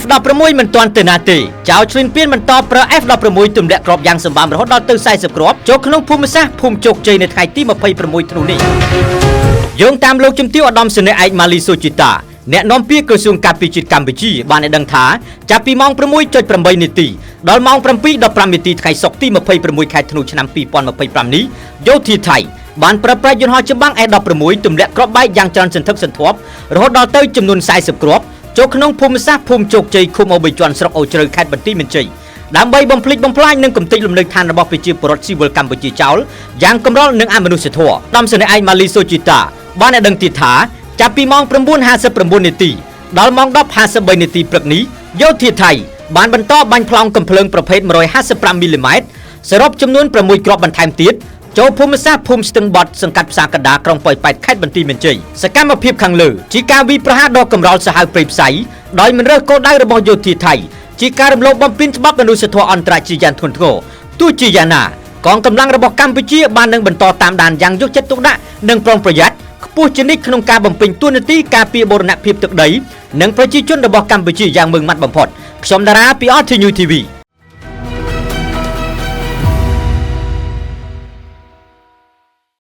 F16 មិនទាន់ទៅណាទេចៅឆ្លៀនពៀនបន្តប្រើ F16 ទម្លាក់គ្រាប់យ៉ាងសម្បើមរហូតដល់ទៅ40គ្រាប់ចូលក្នុងភូមិសាស្ត្រភូមិជោគជ័យនៅថ្ងៃទី26ធ្នូនេះយោងតាមលោកជំទាវឧត្តមសេនីយ៍ឯកម៉ាលីសូជីតាអ្នកនាំពាក្យក្រសួងការពារជាតិកម្ពុជាបានឲ្យដឹងថាចាប់ពីម៉ោង 6:8 នាទីដល់ម៉ោង 7:15 នាទីថ្ងៃសុក្រទី26ខែធ្នូឆ្នាំ2025នេះយោធាថៃបានប្រើប្រាស់យន្តហោះចម្បាំង A16 ទម្លាក់គ្រាប់បែកយ៉ាងច្រើនសន្ធឹកសន្ធាប់រហូតដល់ទៅចំនួន40គ្រាប់ចូលក្នុងភូមិសាស្ត្រភូមិជោគជ័យឃុំអូបីជាន់ស្រុកអូជ្រៅខេត្តបន្ទាយមានជ័យដើម្បីបំភ្លេចបំផ្លាញនិងកំទេចលំនៅឋានរបស់ប្រជាពលរដ្ឋស៊ីវិលកម្ពុជាចោលយ៉ាងកម្រិតនិងអមនុស្សធម៌ដំសេនីយ៍ឯកម៉ាលីសូជីតាបានឲ្យដឹងទៀតថាចាប់ពីម៉ោង 9:59 នាទីដល់ម៉ោង 10:53 នាទីព្រឹកនេះយោធាថៃបានបន្តបាញ់ប្លង់កំភ្លើងប្រភេទ 155 មីលីម៉ែត្រសរុបចំនួន 6 គ្រាប់បន្ថែមទៀតចូលភូមិសាស្ត្រភូមិស្ទឹងបត់សង្កាត់ផ្សារកណ្ដាលក្រុងប៉ោយប៉ែតខេត្តបន្ទាយមានជ័យសកម្មភាពខាងលើជាការវាយប្រហារដ៏កម្រោលសាហាវព្រៃផ្សៃដោយមិនរើសគោលដៅរបស់យោធាថៃជាការរំលោភបំពានច្បាប់មនុស្សធម៌អន្តរជាតិយ៉ាងធ្ងន់ធ្ងរទោះជាយ៉ាងណាកងកម្លាំងរបស់កម្ពុជាបាននឹងបន្តតាមដានយ៉ាងយកចិត្តទុកដាក់និងប្រុងប្រយ័ត្នខ្ពស់ជានិច្ចក្នុងការបំពេញតួនាទីការពារបូរណភាពទឹកដីនិងប្រជាជនរបស់កម្ពុជាយ៉ាងម៉ឺងម៉ាត់បំផុតខ្ញុំតារាពី RTNews TV